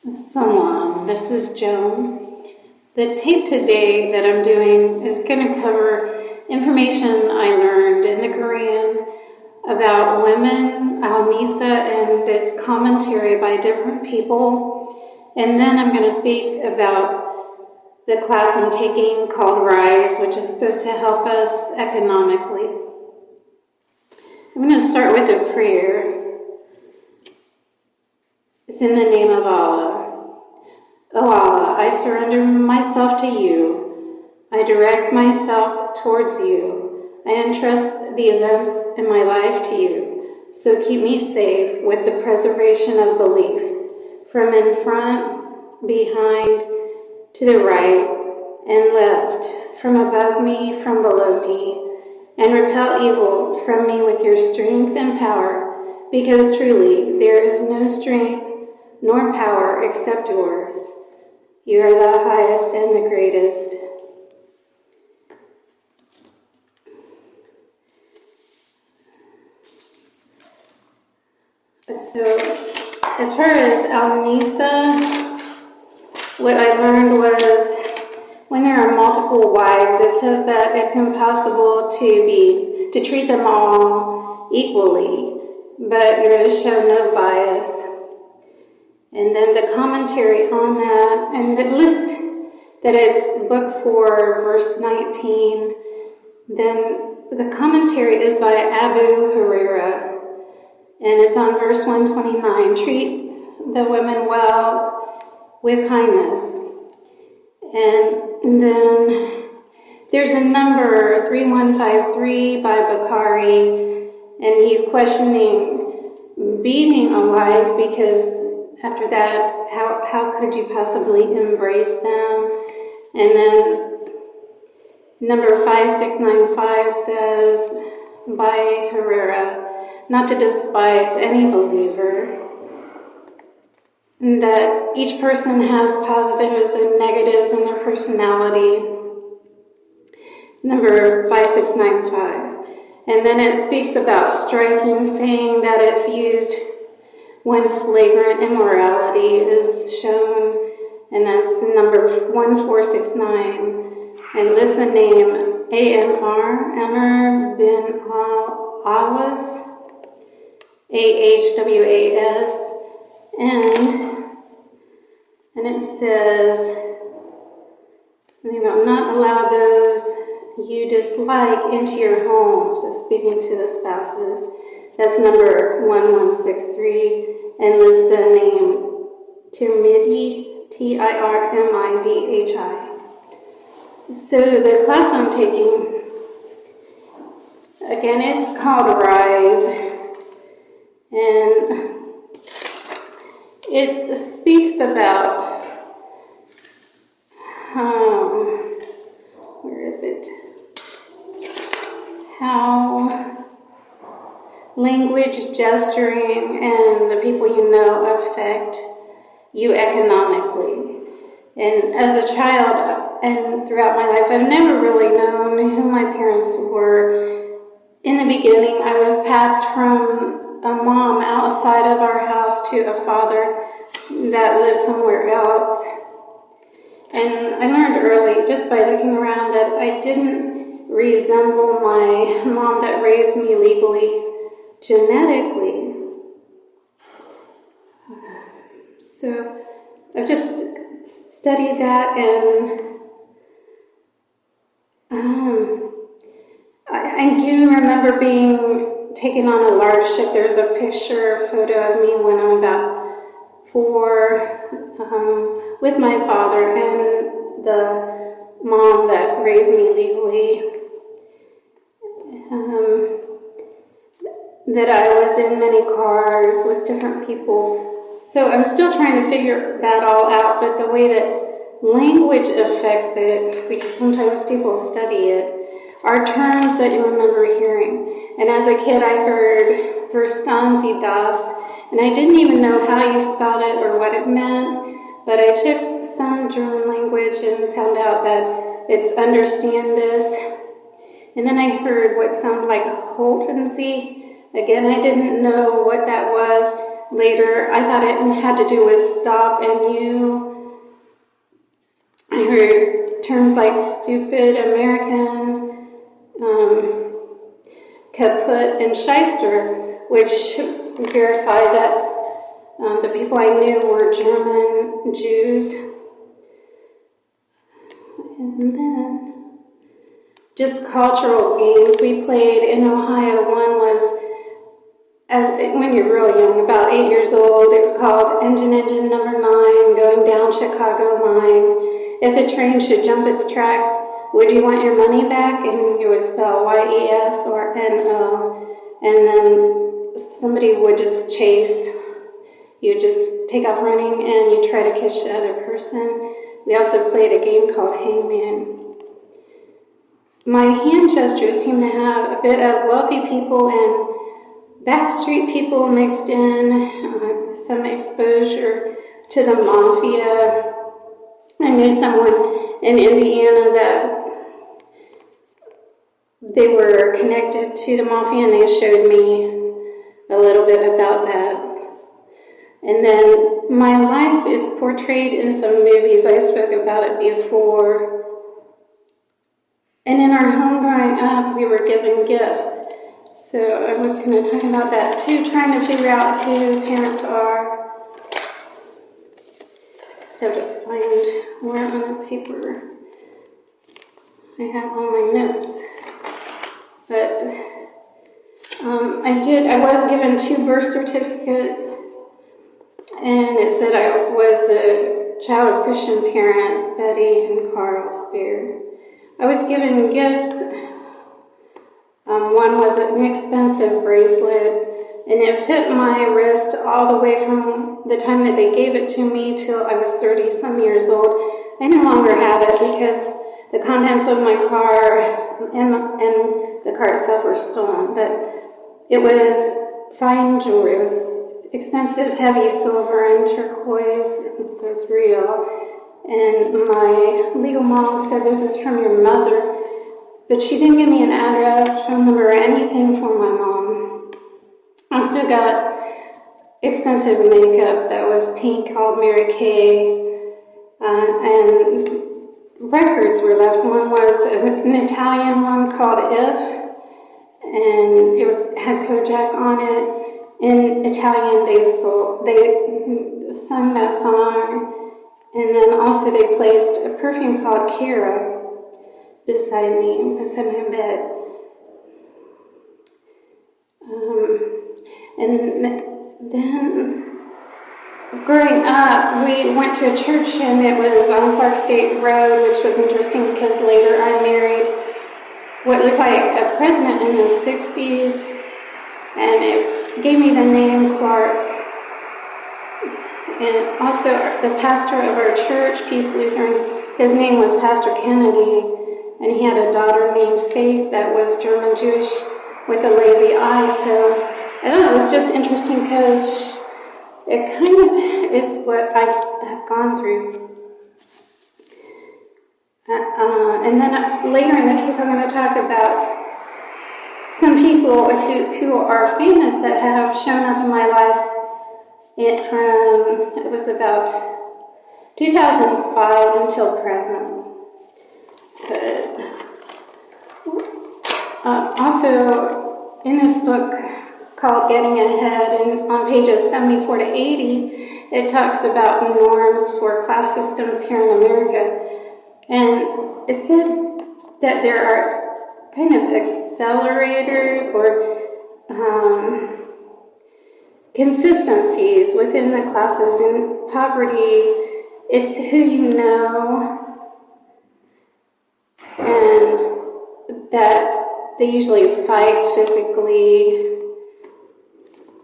Salam, this is Joan. The tape today that I'm doing is going to cover information I learned in the Quran about women, Nisa, and its commentary by different people. And then I'm going to speak about the class I'm taking called Rise, which is supposed to help us economically. I'm going to start with a prayer. It's in the name of Allah. O Allah, I surrender myself to you. I direct myself towards you. I entrust the events in my life to you. So keep me safe with the preservation of belief, from in front, behind, to the right, and left, from above me, from below me, and repel evil from me with your strength and power, because truly there is no strength nor power except yours. You are the highest and the greatest. So, as far as Nisa, what I learned was when there are multiple wives, it says that it's impossible to treat them all equally, but you're to show no bias. And then the commentary on that, and the list that is book 4, verse 19. Then the commentary is by Abu Huraira, and it's on verse 129. Treat the women well with kindness. And then there's a number 3153 by Bukhari, and he's questioning being a wife because after that, how could you possibly embrace them? And then number 5695 says by Herrera, not to despise any believer, and that each person has positives and negatives in their personality. Number 5695. And then it speaks about striking, saying that it's used when flagrant immorality is shown, and that's number 1469, and lists the name Amr bin Awas, Ahwas, and it says, not allow those you dislike into your homes, speaking to the spouses. That's number 1163, and lists the name Tirmidhi, Tirmidhi. So the class I'm taking, again, it's called Rise, and it speaks about, how language, gesturing, and the people you know affect you economically. And as a child and throughout my life, I've never really known who my parents were. In the beginning, I was passed from a mom outside of our house to a father that lived somewhere else. And I learned early, just by looking around, that I didn't resemble my mom that raised me legally, genetically. So I've just studied that, and I do remember being taken on a large ship. There's a photo of me when I'm about 4, with my father and the mom that raised me legally. That I was in many cars with different people. So I'm still trying to figure that all out, but the way that language affects it, because sometimes people study it, are terms that you remember hearing. And as a kid, I heard Verstanzi das, and I didn't even know how you spelled it or what it meant, but I took some German language and found out that it's understand this. And then I heard what sounded like Holtensee. Again, I didn't know what that was, later. I thought it had to do with stop and you. I heard terms like stupid, American, kaput, and shyster, which verify that the people I knew were German Jews. And then just cultural games we played in Ohio. One was, when you're real young, about 8 years old, it was called Engine Number 9, going down Chicago line. If the train should jump its track, would you want your money back? And you would spell Y-E-S or N-O. And then somebody would just chase. You just take off running and you try to catch the other person. We also played a game called Hangman. My hand gestures seem to have a bit of wealthy people and backstreet people mixed in, some exposure to the mafia. I knew someone in Indiana that they were connected to the mafia, and they showed me a little bit about that. And then my life is portrayed in some movies. I spoke about it before. And in our home growing up, we were given gifts. So I was going to talk about that too, trying to figure out who parents are. So to find where on the paper I have all my notes. But I was given 2 birth certificates, and it said I was the child of Christian parents, Betty and Carl Spear. I was given gifts. One was an expensive bracelet, and it fit my wrist all the way from the time that they gave it to me till I was 30-some years old. I no longer have it because the contents of my car and the car itself were stolen. But it was fine jewelry. It was expensive, heavy silver and turquoise. It was real. And my legal mom said, "This is from your mother." But she didn't give me an address, phone number, or anything for my mom. I still got expensive makeup that was pink called Mary Kay. And records were left. One was an Italian one called If. And it had Kojak on it. In Italian, they sung that song. And then also they placed a perfume called Kira beside my bed. And then growing up, we went to a church, and it was on Clark State Road, which was interesting because later I married what looked like a president in the 60s, and it gave me the name Clark. And also the pastor of our church, Peace Lutheran, his name was Pastor Kennedy. And he had a daughter named Faith that was German Jewish with a lazy eye. So I thought it was just interesting because it kind of is what I've gone through. And then later in the tape, I'm going to talk about some people who are famous that have shown up in my life. It was about 2005 until present. Also, in this book called Getting Ahead, and on pages 74 to 80, it talks about norms for class systems here in America. And it said that there are kind of accelerators or consistencies within the classes. In poverty, it's who you know, and that they usually fight physically.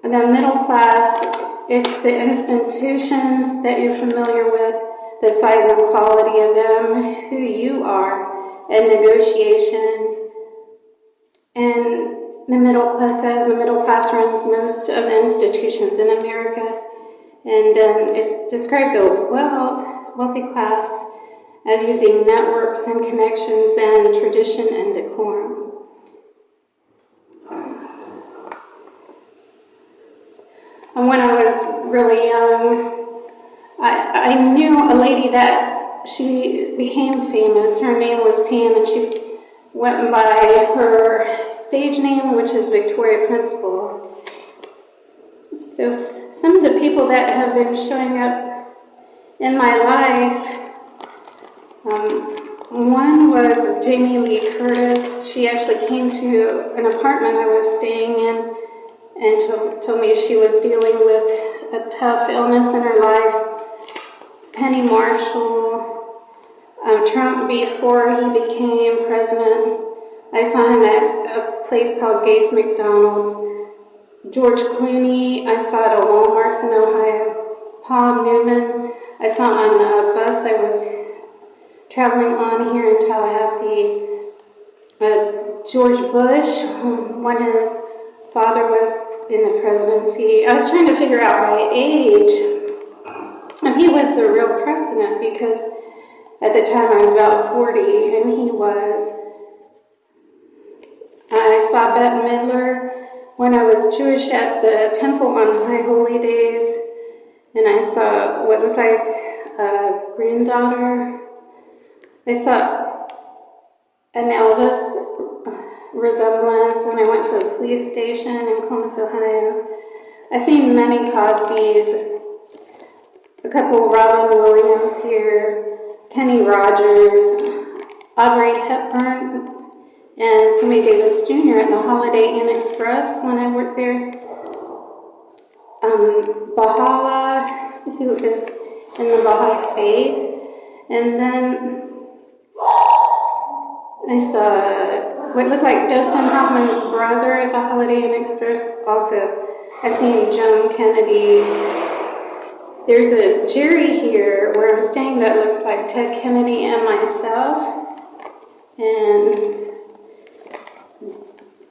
The middle class, it's the institutions that you're familiar with, the size and quality of them, who you are, and negotiations. And the middle class says the middle class runs most of the institutions in America. And it's described the wealthy class as using networks and connections and tradition and decorum. And when I was really young, I knew a lady that she became famous. Her name was Pam, and she went by her stage name, which is Victoria Principal. So some of the people that have been showing up in my life, one was Jamie Lee Curtis. She actually came to an apartment I was staying in and told me she was dealing with a tough illness in her life. Penny Marshall, Trump before he became president. I saw him at a place called Gase McDonald. George Clooney, I saw at a Walmart's in Ohio. Paul Newman, I saw on a bus I was traveling on here in Tallahassee. George Bush, when his father was in the presidency. I was trying to figure out my age. And he was the real president because at the time I was about 40 and he was. I saw Bette Midler when I was Jewish at the temple on High Holy Days, and I saw what looked like a granddaughter. I saw an Elvis resemblance when I went to the police station in Columbus, Ohio. I've seen many Cosbys, a couple Robin Williams here, Kenny Rogers, Audrey Hepburn, and Sammy Davis Jr. at the Holiday Inn Express when I worked there. Bahala, who is in the Baha'i faith. And then I saw what looked like Dustin Hoffman's brother at the Holiday Inn Express. Also, I've seen Joan Kennedy. There's a Jerry here where I'm staying that looks like Ted Kennedy and myself. And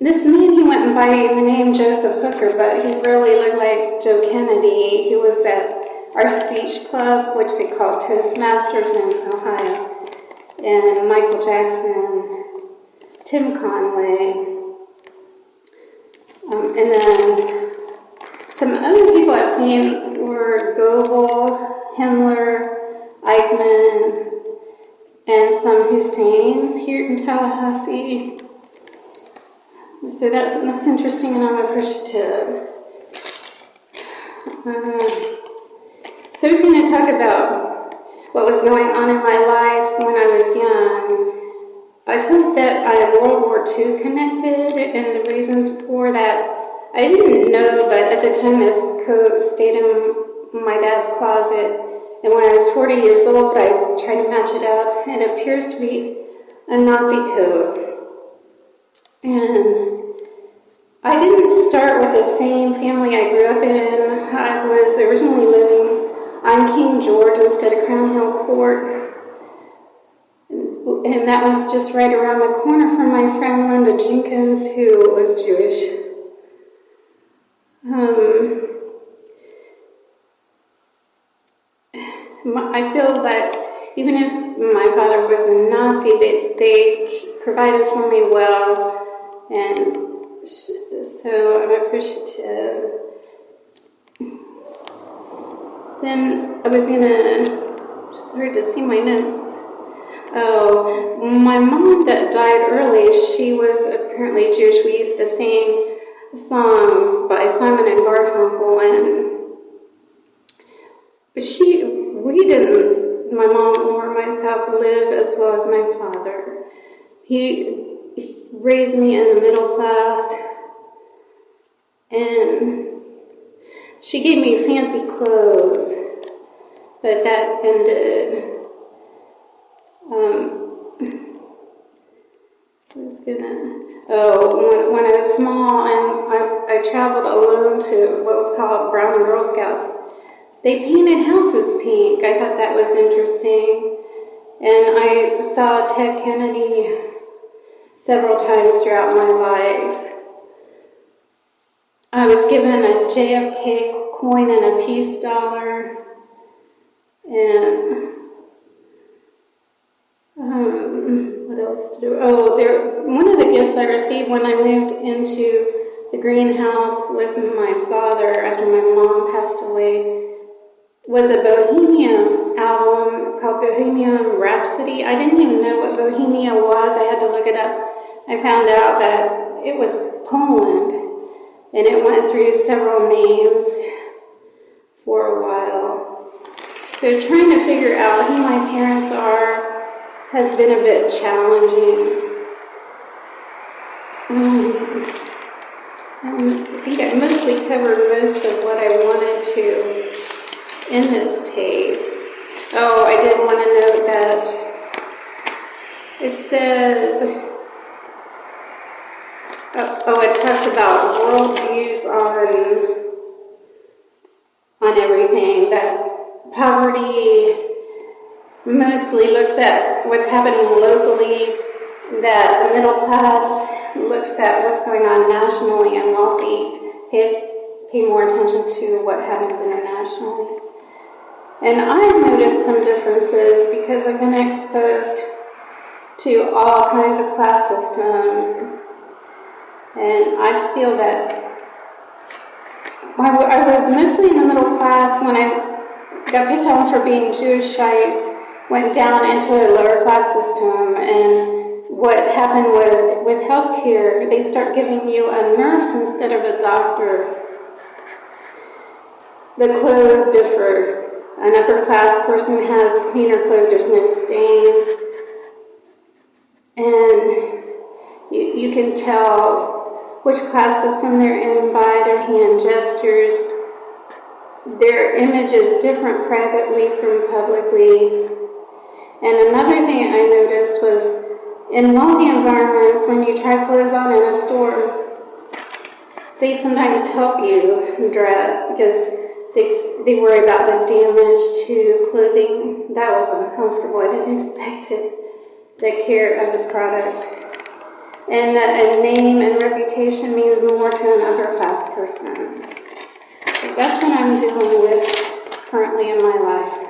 this man, he went by the name Joseph Hooker, but he really looked like Joe Kennedy. He was at our speech club, which they call Toastmasters in Ohio. And Michael Jackson, Tim Conway. And then some other people I've seen were Goebel, Himmler, Eichmann, and some Husseins here in Tallahassee. So that's interesting, and I'm appreciative. So I was going to talk about what was going on in my life when I was young. I felt that I am World War II connected, and the reason for that, I didn't know, but at the time this coat stayed in my dad's closet, and when I was 40 years old, I tried to match it up, and it appears to be a Nazi coat. And I didn't start with the same family I grew up in. I was originally living on King George instead of Crown Hill Court. And that was just right around the corner from my friend Linda Jenkins, who was Jewish. I feel that even if my father was a Nazi, they provided for me well, and so I'm appreciative. Then I was just hard to see my notes. Oh, my mom that died early, she was apparently Jewish. We used to sing songs by Simon and Garfunkel, and we didn't, my mom or myself, live as well as my father. He raised me in the middle class, and she gave me fancy clothes, but that ended. When I was small and I traveled alone to what was called Brown and Girl Scouts, they painted houses pink. I thought that was interesting. And I saw Ted Kennedy several times throughout my life. I was given a JFK coin and a peace dollar. And what else to do? One of the gifts I received when I moved into the greenhouse with my father after my mom passed away was a Bohemian album called Bohemian Rhapsody. I didn't even know what Bohemia was. I had to look it up. I found out that it was Poland, and it went through several names for a while. So trying to figure out who my parents are has been a bit challenging. I think I mostly covered most of what I wanted to in this tape. Oh, I did want to note that it says, it talks about worldviews on everything, that poverty mostly looks at what's happening locally, that the middle class looks at what's going on nationally, and wealthy pay more attention to what happens internationally. And I've noticed some differences because I've been exposed to all kinds of class systems. And I feel that I was mostly in the middle class. When I got picked on for being Jewish, I went down into a lower class system. And what happened was, with healthcare, they start giving you a nurse instead of a doctor. The clothes differ. An upper class person has cleaner clothes, there's no stains. And you can tell which class system they're in by their hand gestures. Their image is different privately from publicly. And another thing I noticed was, in wealthy environments, when you try clothes on in a store, they sometimes help you dress because they worry about the damage to clothing. That was uncomfortable. I didn't expect it. The care of the product. And that a name and reputation means more to an upper class person. So that's what I'm dealing with currently in my life.